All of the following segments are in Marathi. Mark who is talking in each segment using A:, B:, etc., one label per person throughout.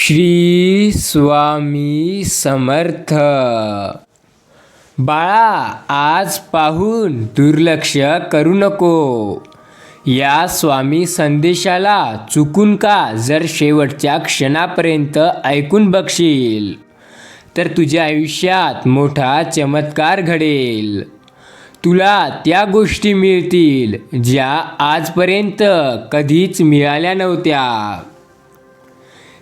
A: श्री स्वामी समर्थ. बाळा, आज पाहून दुर्लक्ष करू नको. या स्वामी संदेशाला चुकून का जर शेवटच्या क्षणापर्यंत ऐकून बघशील तर तुझ्या आयुष्यात मोठा चमत्कार घडेल. तुला त्या गोष्टी मिळतील ज्या आजपर्यंत कधीच मिळाल्या नव्हत्या.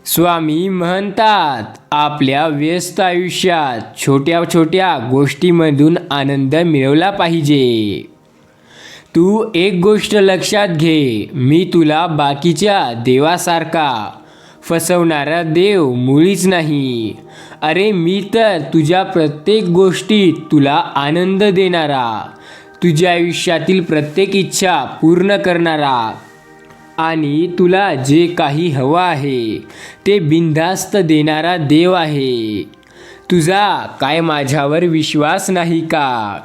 A: स्वामी म्हणतात, आपल्या व्यस्त आयुष्यात छोट्या छोट्या गोष्टींमधून आनंद मिळवला पाहिजे. तू एक गोष्ट लक्षात घे, मी तुला बाकीच्या देवासारखा फसवणारा देव मुळीच नाही. अरे, मी तर तुझ्या प्रत्येक गोष्टीत तुला आनंद देणारा, तुझ्या आयुष्यातील प्रत्येक इच्छा पूर्ण करणारा आणि तुला जे काही हवं आहे ते बिनधास्त देणारा देव आहे. तुझा काय माझ्यावर विश्वास नाही का?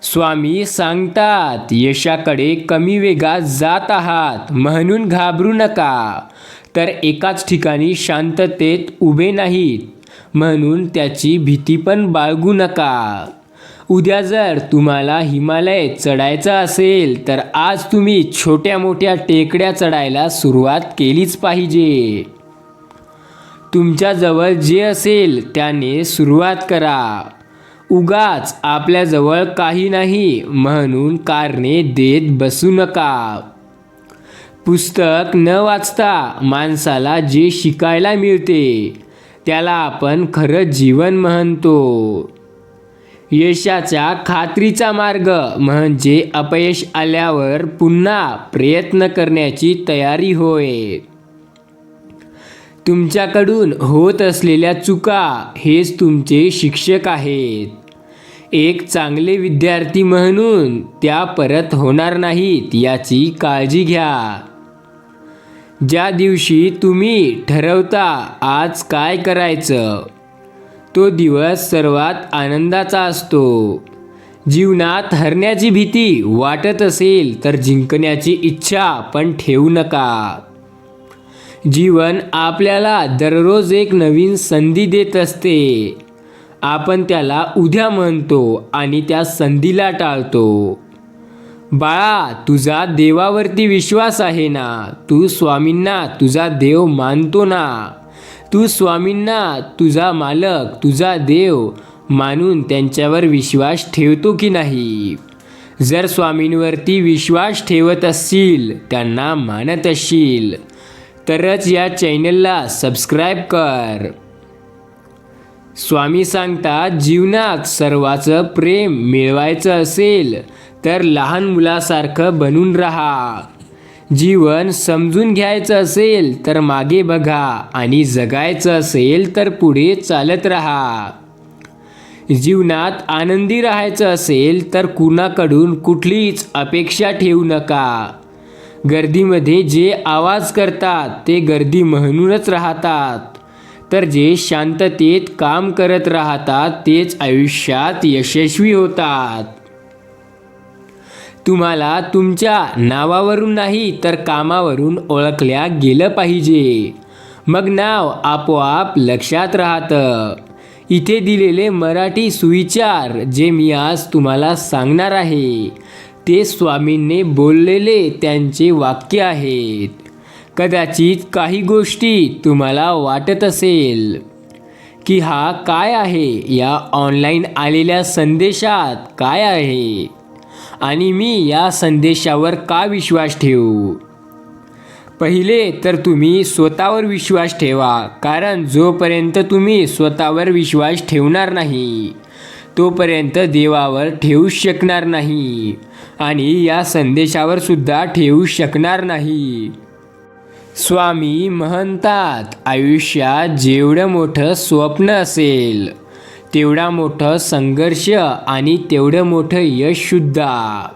A: स्वामी सांगतात, यशाकडे कमी वेगात जात आहात म्हणून घाबरू नका, तर एकाच ठिकाणी शांततेत उभे नाहीत म्हणून त्याची भीती पण बाळगू नका. उद्या जर तुम्हाला हिमालय चढायचं असेल तर आज तुम्ही छोट्या मोठ्या टेकड्या चढायला सुरुवात केलीच पाहिजे. तुमच्याजवळ जे असेल त्याने सुरुवात करा. उगाच आपल्याजवळ काही नाही म्हणून कारणे देत बसू नका. पुस्तक न वाचता माणसाला जे शिकायला मिळते त्याला आपण खरं जीवन म्हणतो. यशाचा खात्रीचा मार्ग म्हणजे अपयश आल्यावर पुन्हा प्रयत्न करण्याची तयारी होय. तुमच्याकडून होत असलेल्या चुका हेच तुमचे शिक्षक आहेत. एक चांगले विद्यार्थी म्हणून त्या परत होणार नाहीत याची काळजी घ्या. ज्या दिवशी तुम्ही ठरवता आज काय करायचं, तो दिवस सर्वात आनंदाचा असतो. जीवनात हरण्याची भीती वाटत असेल तर जिंकण्याची इच्छा पण ठेवू नका. जीवन आपल्याला दररोज एक नवीन संधी देत असते. आपण त्याला उद्या म्हणतो आणि त्या संधीला टाळतो. बाळा, तुझा देवावरती विश्वास आहे ना? तू स्वामींना तुझा देव मानतो ना? तू स्वामींना तुझा मालक, तुझा देव मानून त्यांच्यावर विश्वास ठेवतो की नाही? जर स्वामींवरती विश्वास ठेवत असशील, त्यांना मानत असशील, तरच या चॅनलला सबस्क्राईब कर. स्वामी सांगतात, जीवनात सर्वाचं प्रेम मिळवायचं असेल तर लहान मुलासारखं बनून राहा. जीवन समजून घ्यायचं असेल तर मागे बघा आणि जगायचं असेल तर पुढे चालत राहा. जीवनात आनंदी राहायचं असेल तर कुणाकडून कुठलीच अपेक्षा ठेवू नका. गर्दीमध्ये जे आवाज करतात ते गर्दी म्हणूनच राहतात, तर जे शांततेत काम करत राहतात तेच आयुष्यात यशस्वी होतात. तुम्हाला तुमच्या नावावरून नाही तर कामावरून ओळखल्या गेलं पाहिजे. मग नाव आपोआप लक्षात राहतं. इथे दिलेले मराठी सुविचार जे मी आज तुम्हाला सांगणार आहे ते स्वामींनी बोललेले त्यांचे वाक्य आहेत. कदाचित काही गोष्टी तुम्हाला वाटत असेल की हा काय आहे, या ऑनलाईन आलेल्या संदेशात काय आहे आणि मी या संदेशावर का विश्वास ठेवू? पहिले तर तुम्ही स्वतःवर विश्वास ठेवा, कारण जोपर्यंत तुम्ही स्वतःवर विश्वास ठेवणार नाही तोपर्यंत देवावर ठेवू शकणार नाही आणि या संदेशावर सुद्धा ठेवू शकणार नाही. स्वामी म्हणतात, आयुष्यात जेवढं मोठं स्वप्न असेल तेवढा मोठं संघर्ष आणि तेवढं मोठं यशसुद्धा.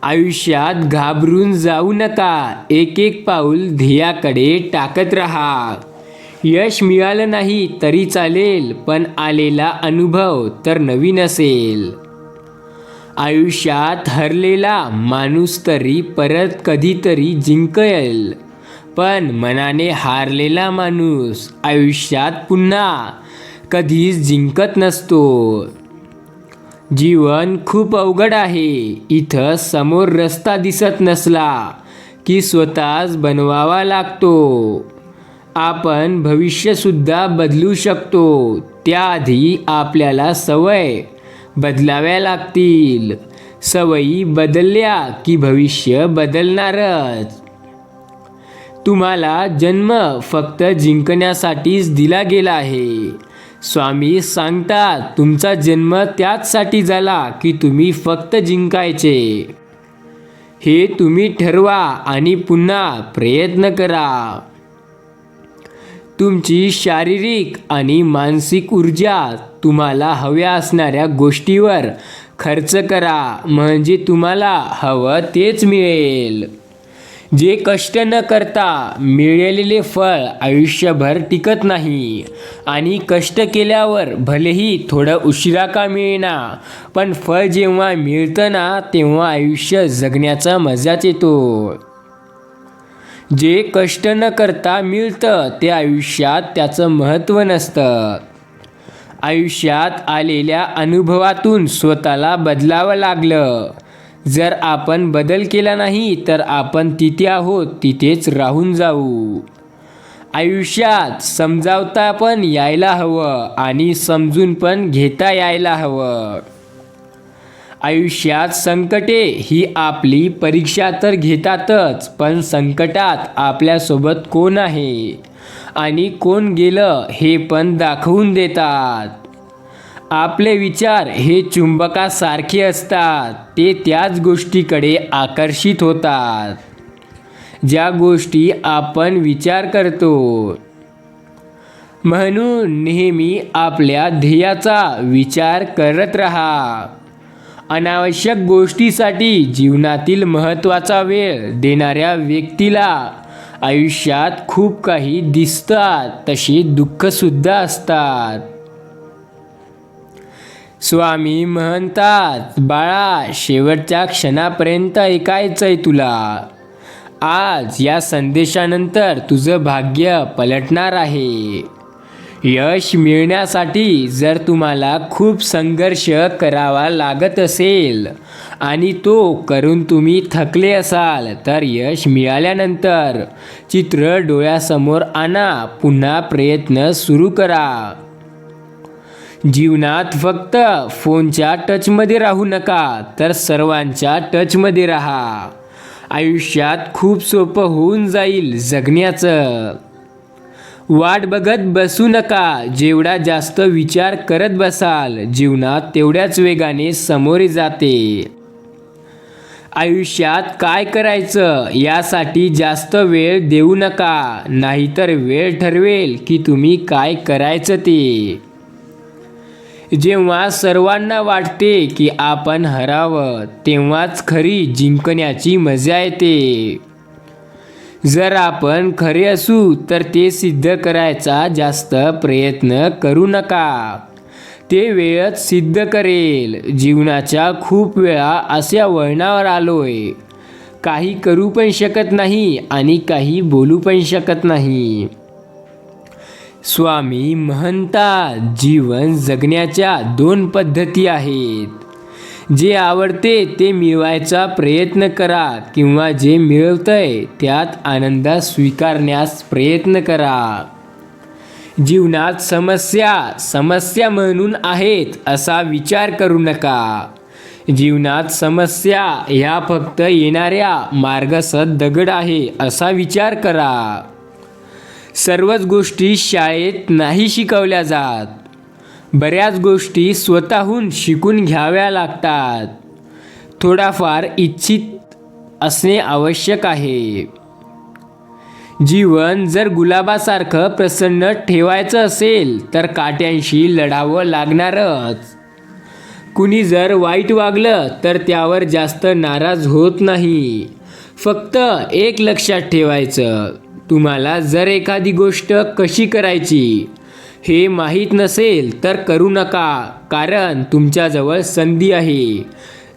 A: आयुष्यात घाबरून जाऊ नका. एक एक पाऊल ध्येयाकडे टाकत राहा. यश मिळालं नाही तरी चालेल, पण आलेला अनुभव तर नवीन असेल. आयुष्यात हरलेला माणूस तरी परत कधीतरी जिंकेल, पण मनाने हारलेला माणूस आयुष्यात पुन्हा कधीच जिंकत नसतो. जीवन खूप अवघड आहे. इथं समोर रस्ता दिसत नसला की स्वतःच बनवावा लागतो. आपण भविष्यसुद्धा बदलू शकतो. त्याआधी आपल्याला सवय बदलाव्या लागतील. सवयी बदलल्या की भविष्य बदलणारच. तुम्हाला जन्म फक्त जिंकण्यासाठीच दिला गेला आहे. स्वामी सांगतात तुमचा जन्म त्याचसाठी झाला की तुम्ही फक्त जिंकायचे. हे तुम्ही ठरवा आणि पुन्हा प्रयत्न करा. तुमची शारीरिक आणि मानसिक ऊर्जा तुम्हाला हव्या असणाऱ्या गोष्टीवर खर्च करा, म्हणजे तुम्हाला हवं तेच मिळेल. जे कष्ट न करता मिळालेले फळ आयुष्यभर टिकत नाही आणि कष्ट केल्यावर भलेही थोडं उशिरा का मिळेना, पण फळ जेव्हा मिळतं ना तेव्हा आयुष्य जगण्याचा मजाच येतो. जे कष्ट न करता मिळतं ते आयुष्यात त्याचं महत्त्व नसतं. आयुष्यात आलेल्या अनुभवातून स्वतःला बदलावं लागलं. जर आपण बदल केला नाही तर आपण तिथे आहोत तिथेच राहून जाऊ. आयुष्यात समजावता पण यायला हवं आणि समजून पण घेता यायला हवं. आयुष्यात संकटे ही आपली परीक्षा तर घेतातच, पण संकटात आपल्यासोबत कोण आहे आणि कोण गेलं हे पण दाखवून देतात. आपले विचार हे चुंबकासारखे असतात. ते त्याच गोष्टीकडे आकर्षित होतात ज्या गोष्टी आपण विचार करतो. म्हणून नेहमी आपल्या ध्येयाचा विचार करत राहा. अनावश्यक गोष्टीसाठी जीवनातील महत्त्वाचा वेळ देणाऱ्या व्यक्तीला आयुष्यात खूप काही दिसतात, तशी दुःखसुद्धा असतात. स्वामी म्हणतात, बाळा शेवटच्या क्षणापर्यंत ऐकायचंय तुला. आज या संदेशानंतर तुझं भाग्य पलटणार आहे. यश मिळण्यासाठी जर तुम्हाला खूप संघर्ष करावा लागत असेल आणि तो करून तुम्ही थकले असाल तर यश मिळाल्यानंतर चित्र डोळ्यासमोर आणा. पुन्हा प्रयत्न सुरू करा. जीवनात फक्त फोनच्या टचमध्ये राहू नका, तर सर्वांच्या टचमध्ये राहा. आयुष्यात खूप सोपं होऊन जाईल जगण्याचं. वाट बघत बसू नका. जेवढा जास्त विचार करत बसाल जीवनात तेवढ्याच वेगाने समोरे जाते. आयुष्यात काय करायचं यासाठी जास्त वेळ देऊ नका, नाहीतर वेळ ठरवेल की तुम्ही काय करायचं ते. जेव्हा सर्वांना वाटते की आपण हरावं तेव्हाच खरी जिंकण्याची मजा येते. जर आपण खरे असू तर ते सिद्ध करायचा जास्त प्रयत्न करू नका. ते वेळच सिद्ध करेल. जीवनाच्या खूप वेळा अशा वळणावर आलोय, काही करू पण शकत नाही आणि काही बोलू पण शकत नाही. स्वामी म्हणतात, जीवन जगण्याच्या 2 पद्धती आहेत. जे आवडते ते मिळवायचा प्रयत्न करा किंवा जे मिळवतंय त्यात आनंद स्वीकारण्यास प्रयत्न करा. जीवनात समस्या म्हणून आहेत असा विचार करू नका. जीवनात समस्या ह्या फक्त येणाऱ्या मार्गसत दगड आहे असा विचार करा. सर्वच गोष्टी शाळेत नाही शिकवल्या जात. बऱ्याच गोष्टी स्वतःहून शिकून घ्याव्या लागतात. थोडाफार इच्छित असणे आवश्यक आहे. जीवन जर गुलाबासारखं प्रसन्न ठेवायचं असेल तर काट्यांशी लढावं लागणारच. कुणी जर वाईट वागलं तर त्यावर जास्त नाराज होत नाही. फक्त एक लक्षात ठेवायचं, तुम्हाला जर एखादी गोष्ट कशी करायची हे माहीत नसेल तर करू नका, कारण तुमच्याजवळ संधी आहे.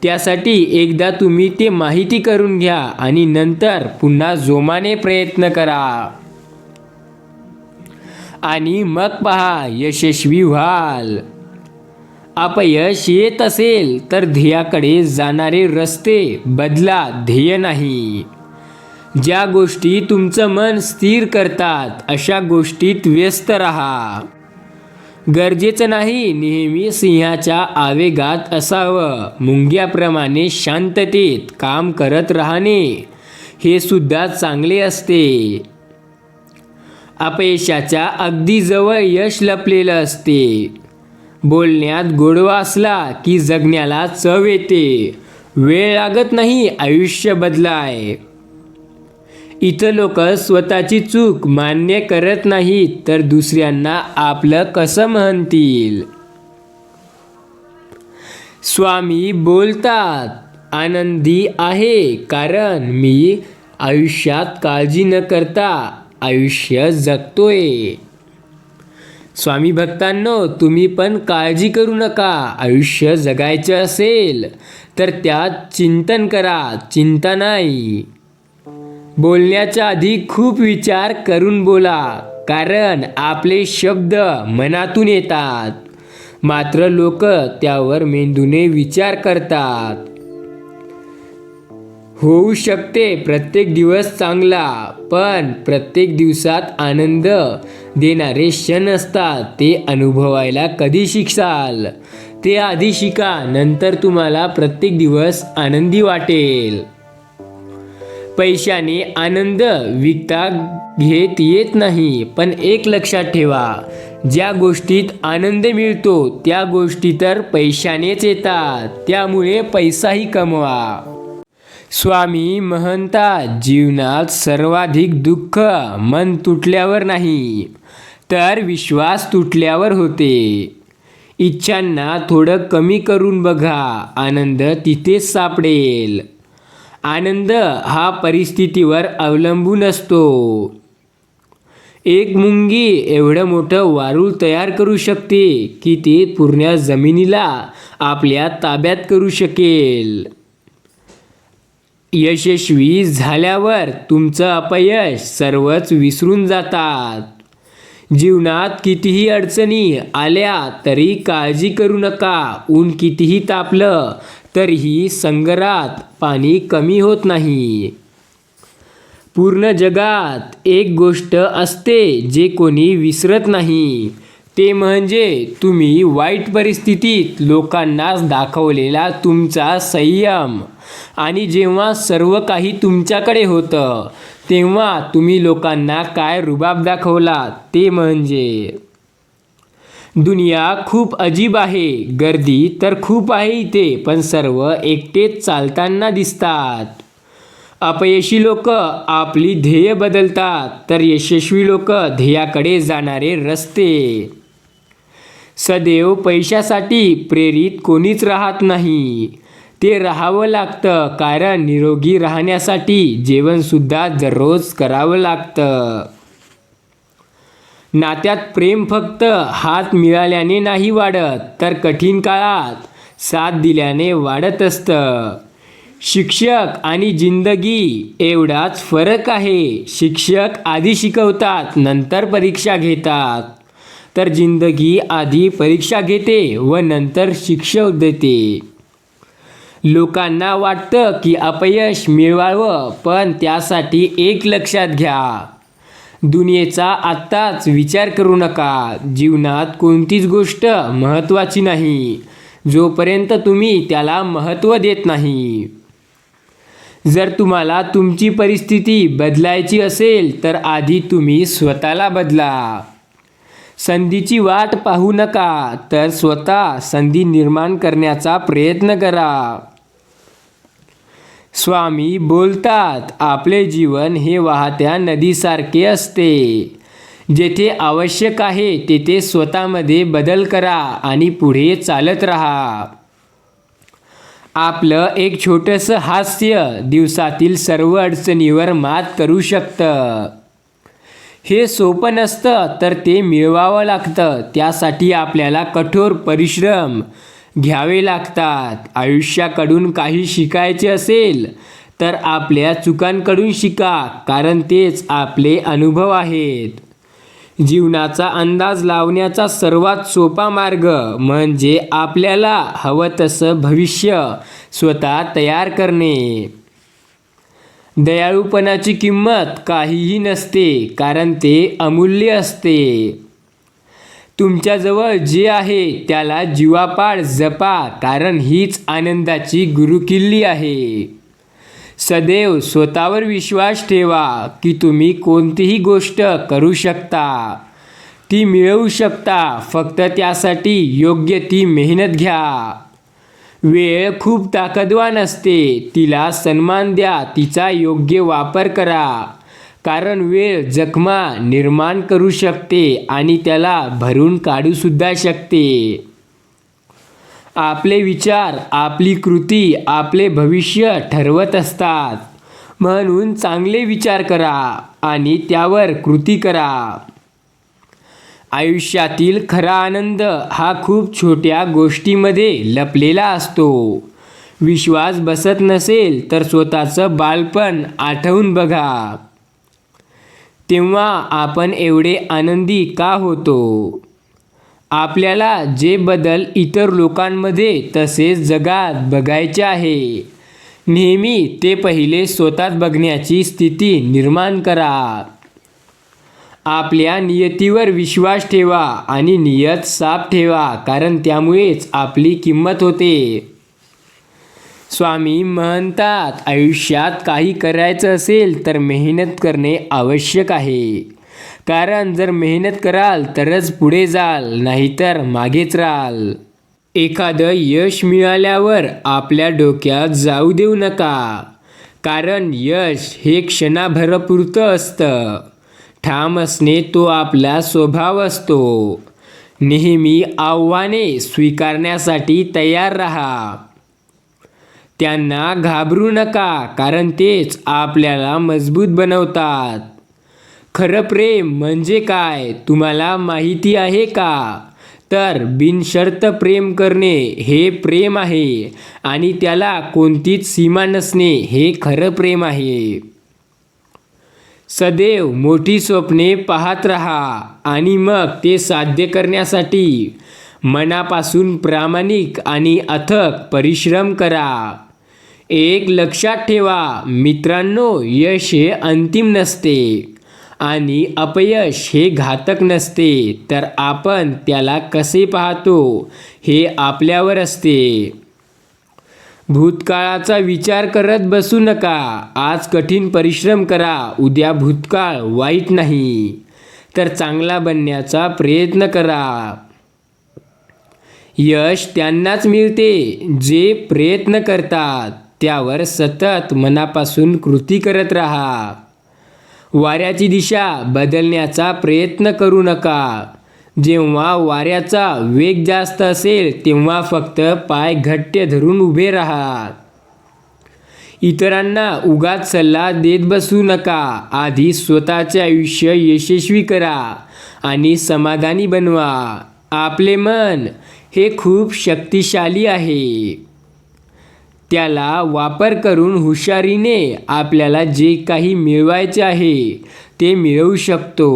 A: त्यासाठी एकदा तुम्ही ते माहिती करून घ्या आणि नंतर पुन्हा जोमाने प्रयत्न करा आणि मग पहा यशस्वी व्हाल. अपयश येत असेल तर ध्येयाकडे जाणारे रस्ते बदला, ध्येय नाही. ज्या गोष्टी तुमचं मन स्थिर करतात अशा गोष्टीत व्यस्त राहा. गरजेचं नाही नेहमी सिंहाच्या आवेगात असावं. मुंग्याप्रमाणे शांततेत काम करत राहणे हे सुद्धा चांगले असते. अपयशाच्या अगदी जवळ यश लपलेलं असते. बोलण्यात गोडवा असला की जगण्याला चव येते. वेळ लागत नाही आयुष्य बदलाय. इथं लोक स्वतःची चूक मान्य करत नाहीत तर दुसऱ्यांना आपलं कसं म्हणतील. स्वामी बोलतात, आनंदी आहे कारण मी आयुष्यात काळजी न करता आयुष्य जगतोय. स्वामी भक्तांनो, तुम्ही पण काळजी करू नका. आयुष्य जगायचं असेल तर त्यात चिंतन करा, चिंता नाही. बोलण्याच्या आधी खूप विचार करून बोला, कारण आपले शब्द मनातून येतात, मात्र लोक त्यावर मेंदूने विचार करतात. होऊ शकते प्रत्येक दिवस चांगला, पण प्रत्येक दिवसात आनंद देणारे क्षण असतात. ते अनुभवायला कधी शिकसाल? ते आधी शिका, नंतर तुम्हाला प्रत्येक दिवस आनंदी वाटेल. पैशाने आनंद विकता घेत येत नाही, पण एक लक्षात ठेवा, ज्या गोष्टीत आनंद मिळतो त्या गोष्टी तर पैशानेच येतात. त्यामुळे पैसाही कमवा. स्वामी म्हणतात, जीवनात सर्वाधिक दुःख मन तुटल्यावर नाही तर विश्वास तुटल्यावर होते. इच्छांना थोडं कमी करून बघा, आनंद तिथेच सापडेल. आनंद हा परिस्थितीवर अवलंबून असतो. एक मुंगी एवढं मोठं वारूळ तयार करू शकते की ते पूर्ण जमिनीला आपल्या ताब्यात करू शकेल. यशस्वी झाल्यावर तुमचं अपयश सर्वच विसरून जातात. जीवनात कितीही अडचणी आल्या तरी काळजी करू नका. ऊन कितीही तापलं तरीही संगरात पाणी कमी होत नाही. पूर्ण जगात एक गोष्ट असते जे कोणी विसरत नाही, ते म्हणजे तुम्ही वाईट परिस्थितीत लोकांना दाखवलेला तुमचा संयम. आणि जेव्हा सर्व काही तुमच्याकडे होतं तेव्हा तुम्ही लोकांना काय रुबाब दाखवला, ते म्हणजे. दुनिया खूप अजीब आहे. गर्दी तर खूप आहे इथे, पण सर्व एकटेच चालताना दिसतात. अपयशी लोक आपली ध्येय बदलतात तर यशस्वी लोक ध्येयाकडे जाणारे रस्ते. सदैव पैशासाठी प्रेरित कोणीच राहत नाही. ते राहावं लागतं, कारण निरोगी राहण्यासाठी जेवणसुद्धा दररोज करावं लागतं. नात्यात प्रेम फक्त हात मिळाल्याने नाही वाढत, तर कठीण काळात साथ दिल्याने वाढत असतं. शिक्षक आणि जिंदगी एवढाच फरक आहे. शिक्षक आधी शिकवतात, नंतर परीक्षा घेतात, तर जिंदगी आधी परीक्षा घेते व नंतर शिक्षा देते. लोकांना वाटतं की अपयश मिळवावं, पण त्यासाठी एक लक्षात घ्या, दुनियेचा आत्ताच विचार करू नका. जीवनात कोणतीच गोष्ट महत्त्वाची नाही जोपर्यंत तुम्ही त्याला महत्त्व देत नाही. जर तुम्हाला तुमची परिस्थिती बदलायची असेल तर आधी तुम्ही स्वतःला बदला. संधीची वाट पाहू नका, तर स्वतः संधी निर्माण करण्याचा प्रयत्न करा. स्वामी बोलतात, आपले जीवन हे वाहत्या नदीसारखे असते. जेथे आवश्यक आहे तेथे स्वतःमध्ये बदल करा आणि पुढे चालत राहा. आपलं एक छोटंसं हास्य दिवसातील सर्व अडचणीवर मात करू शकतं. हे सोपं नसतं, तर ते मिळवावं लागतं. त्यासाठी आपल्याला कठोर परिश्रम, घ्यावे लागतात. आयुष्याकडून काही शिकायचे असेल तर आपल्या चुकांकडून शिका, कारण तेच आपले अनुभव आहेत. जीवनाचा अंदाज लावण्याचा सर्वात सोपा मार्ग म्हणजे आपल्याला हवं तसं भविष्य स्वतः तयार करणे. दयाळूपणाची किंमत काहीही नसते, कारण ते अमूल्य असते. तुमच्याजवळ जे आहे त्याला जीवापाड जपा, कारण हीच आनंदाची गुरुकिल्ली आहे. सदैव स्वतःवर विश्वास ठेवा की तुम्ही कोणतीही गोष्ट करू शकता, ती मिळवू शकता. फक्त त्यासाठी योग्य ती मेहनत घ्या. वेळ खूप ताकदवान असते, तिला सन्मान द्या, तिचा योग्य वापर करा, कारण वेळ जखमा निर्माण करू शकते आणि त्याला भरून काढूसुद्धा शकते. आपले विचार, आपली कृती आपले भविष्य ठरवत असतात. म्हणून चांगले विचार करा आणि त्यावर कृती करा. आयुष्यातील खरा आनंद हा खूप छोट्या गोष्टींमध्ये लपलेला असतो. विश्वास बसत नसेल तर स्वतःचं बालपण आठवून बघा. तेव्हा आपण एवढे आनंदी का होतो? आपल्याला जे बदल इतर लोकांमध्ये तसेच जगात बघायचे आहे, नेहमी ते पहिले स्वतःत बघण्याची स्थिती निर्माण करा. आपल्या नियतीवर विश्वास ठेवा आणि नियत साफ ठेवा, कारण त्यामुळेच आपली किंमत होते. स्वामी म्हणतात, आयुष्यात काही करायचं असेल तर मेहनत करणे आवश्यक आहे. कारण जर मेहनत कराल तरच पुढे जाल, नाहीतर मागेच राहाल. एखादं यश मिळाल्यावर आपल्या डोक्यात जाऊ देऊ नका, कारण यश हे क्षणाभरापुरतं असतं. ठाम असणे तो आपला स्वभाव असतो. नेहमी आव्हाने स्वीकारण्यासाठी तयार राहा. त्यांना घाबरू नका, कारण तेच आपल्याला मजबूत बनवतात. खरं प्रेम म्हणजे काय तुम्हाला माहिती आहे का? तर बिनशर्त प्रेम करणे हे प्रेम आहे आणि त्याला कोणतीच सीमा नसणे हे खरं प्रेम आहे. सदैव मोठी स्वप्ने पाहत राहा आणि मग ते साध्य करण्यासाठी मनापासून प्रामाणिक आणि अथक परिश्रम करा. एक लक्षात ठेवा मित्रांनो, यश हे अंतिम नसते आणि अपयश हे घातक नसते, तर आपण त्याला कसे पाहतो हे आपल्यावर असते. भूतकाळाचा विचार करत बसू नका. आज कठीण परिश्रम करा. उद्या भूतकाळ वाईट नाही, तर चांगला बनण्याचा प्रयत्न करा. यश त्यांनाच मिळते जे प्रयत्न करतात. त्यावर सतत मनापासून कृती करत राहा. वाऱ्याची दिशा बदलण्याचा प्रयत्न करू नका. जेव्हा वाऱ्याचा वेग जास्त असेल तेव्हा फक्त पाय घट्ट धरून उभे राहा. इतरांना उगाच सल्ला देत बसू नका. आधी स्वतःचे आयुष्य यशस्वी करा आणि समाधानी बनवा. आपले मन हे खूप शक्तिशाली आहे. त्याला वापर करून हुशारीने आपल्याला जे काही मिळवायचे आहे ते मिळवू शकतो.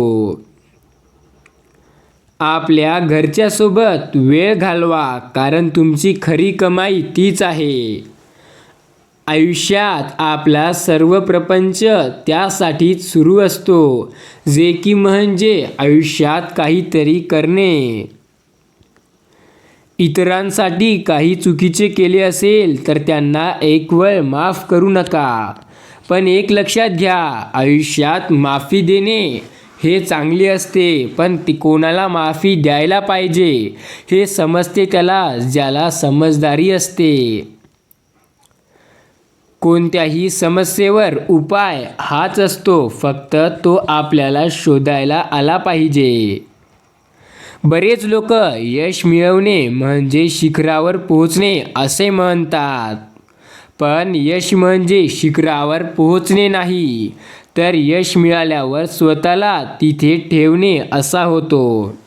A: आपल्या घरच्यासोबत वेळ घालवा, कारण तुमची खरी कमाई तीच आहे. आयुष्यात आपला सर्व प्रपंच त्यासाठीच सुरू असतो, जे की म्हणजे आयुष्यात काहीतरी करणे. इतरांसाठी काही चुकीचे केले असेल तर त्यांना एक वेळ माफ करू नका. पण एक लक्षात घ्या, आयुष्यात माफी देणे हे चांगले असते, पण ती कोणाला माफी द्यायला पाहिजे हे समजते त्याला, ज्याला समजदारी असते. कोणत्याही समस्येवर उपाय हाच असतो, फक्त तो आपल्याला शोधायला आला पाहिजे. बरेच लोक यश मिळवणे म्हणजे शिखरावर पोहोचणे असे म्हणतात, पण यश म्हणजे शिखरावर पोहोचणे नाही, तर यश मिळाल्यावर स्वतःला तिथे ठेवणे असा होतो.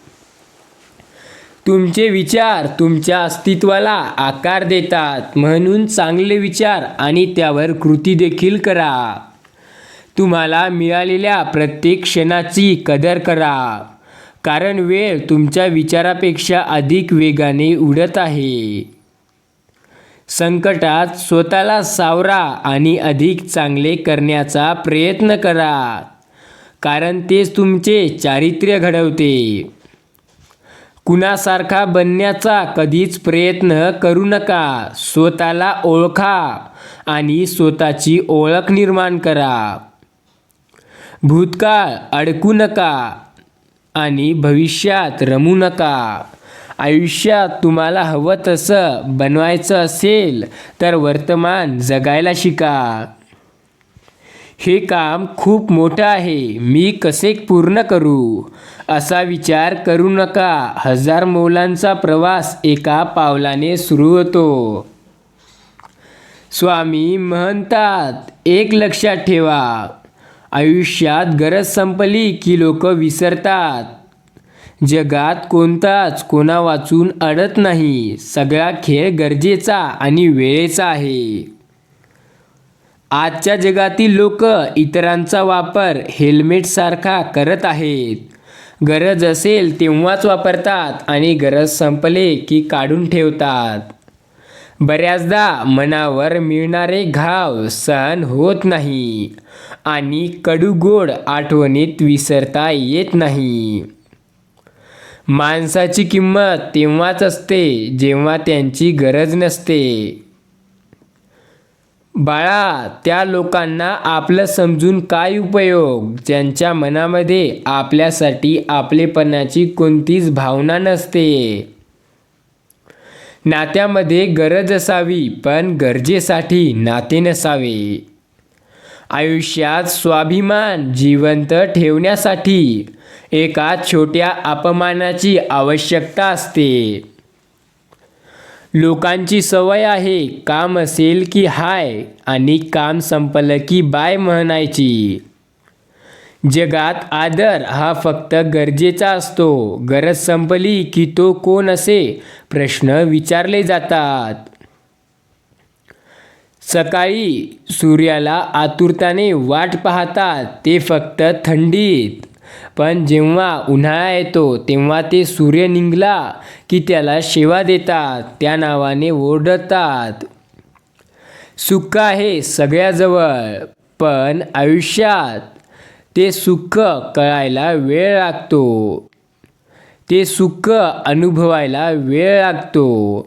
A: तुमचे विचार तुमच्या अस्तित्वाला आकार देतात, म्हणून चांगले विचार आणि त्यावर कृती देखील करा. तुम्हाला मिळालेल्या प्रत्येक क्षणाची कदर करा, कारण वेळ तुमच्या विचारापेक्षा अधिक वेगाने उडत आहे. संकटात स्वतःला सावरा आणि अधिक चांगले करण्याचा प्रयत्न करा, कारण तेच तुमचे चारित्र्य घडवते. कुणासारखा बनण्याचा कधीच प्रयत्न करू नका. स्वतःला ओळखा आणि स्वतःची ओळख निर्माण करा. भूतकाळ अडकू नका आणि भविष्यात रमू नका. आयुष्यात तुम्हाला हवं तसं बनवायचं असेल तर वर्तमान जगायला शिका. हे काम खूप मोठं आहे, मी कसे पूर्ण करू असा विचार करू नका. 1000 मैलांचा प्रवास एका पावलाने सुरू होतो. स्वामी म्हणतात, एक लक्षात ठेवा, आयुष्यात गरज संपली की लोक विसरतात. जगात कोणताच कोणा वाचून अडत नाही. सगळा खेळ गरजेचा आणि वेळेचा आहे. आजच्या जगातील लोक इतरांचा वापर हेल्मेटसारखा करत आहेत. गरज असेल तेव्हाच वापरतात आणि गरज संपले की काढून ठेवतात. बऱ्याचदा मनावर मिळणारे घाव सहन होत नाही आणि कडू गोड आठवणीत विसरता येत नाही. माणसाची किंमत तेव्हाच असते जेव्हा त्यांची गरज नसते. बाळा, त्या लोकांना आपलं समजून काय उपयोग ज्यांच्या मनामध्ये आपल्यासाठी आपलेपणाची कोणतीच भावना नसते. नात्यामध्ये गरज असावी, पण गरजेसाठी नाते नसावे. आयुष्यात स्वाभिमान जिवंत ठेवण्यासाठी एका छोट्या अपमानाची आवश्यकता असते. लोकांची सवय आहे काम असेल की हाय आणि काम संपलं की बाय म्हणायची. जगात आदर हा फक्त गरजेचा असतो. गरज संपली की तो कोण असे प्रश्न विचारले जातात. सकाळी सूर्याला आतुरताने वाट पाहतात ते फक्त थंडीत, पण जेव्हा उन्हाळा येतो तेव्हा ते सूर्य निघाला की त्याला शेवा देतात, त्या नावाने ओरडतात. सुख आहे सगळ्याजवळ, पण आयुष्यात ते सुख कळायला वेळ लागतो. ते सुख अनुभवायला वेळ लागतो.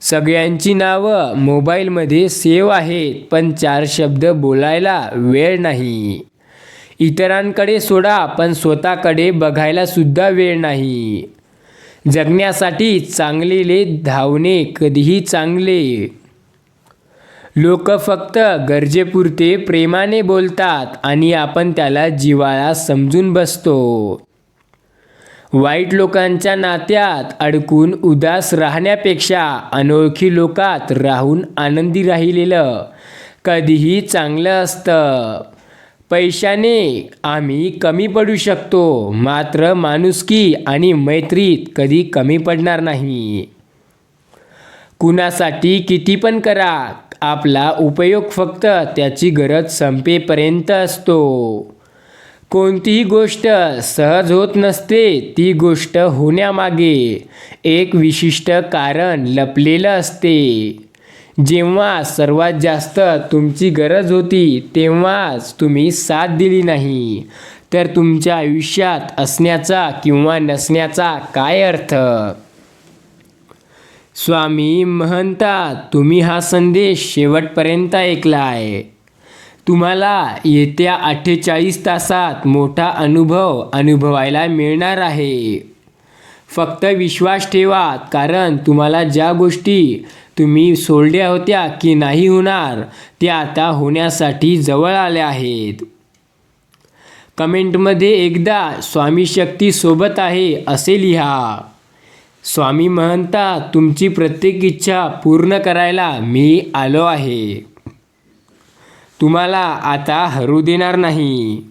A: सगळ्यांची नावं मोबाईलमध्ये सेव्ह आहेत, पण 4 शब्द बोलायला वेळ नाही. इतरांकडे सोडा, पण स्वतःकडे बघायला सुद्धा वेळ नाही. जगण्यासाठी चांगलेले धावणे कधीही चांगले. लोक फक्त गरजेपुरते प्रेमाने बोलतात आणि आपण त्याला जिव्हाळा समजून बसतो. वाईट लोकांच्या नात्यात अडकून उदास राहण्यापेक्षा अनोळखी लोकात राहून आनंदी राहिलेलं कधीही चांगलं असतं. पैशाने आम्ही कमी पडू शकतो, मात्र माणुसकी आणि मैत्रीत कधी कमी पडणार नाही. कुणासाठी किती पण करा, आपला उपयोग फक्त त्याची गरज संपेपर्यंत असतो. कोणतीही गोष्ट सहज होत नसते, ती गोष्ट होण्यामागे एक विशिष्ट कारण लपलेलं असते. जेव्हा सर्वात जास्त तुमची गरज होती तेव्हाच तुम्ही साथ दिली नाही, तर तुमच्या आयुष्यात असण्याचा किंवा नसण्याचा काय अर्थ. स्वामी म्हणतात, तुम्ही हा संदेश शेवटपर्यंत ऐकलाय. तुम्हाला येत्या 48 तासात मोठा अनुभव अनुभवायला मिळणार आहे. फक्त विश्वास ठेवा, कारण तुम्हाला ज्या गोष्टी तुम्ही सोडल्या होत्या की नाही होणार, त्या आता होण्यासाठी जवळ आल्या आहेत. कमेंटमध्ये एकदा स्वामी शक्ती सोबत आहे असे लिहा. स्वामी म्हणतात, तुमची प्रत्येक इच्छा पूर्ण करायला मी आलो आहे. तुम्हाला आता हरू देणार नाही.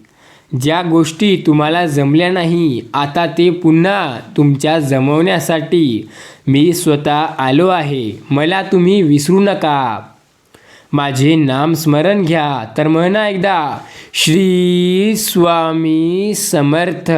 A: ज्या गोष्टी तुम्हाला जमल्या नाही, आता ते पुन्हा तुमच्या जमवण्यासाठी मी स्वतः आलो आहे. मला तुम्ही विसरू नका. माझे नाम स्मरण घ्या. तर म्हणा एकदा, श्री स्वामी समर्थ.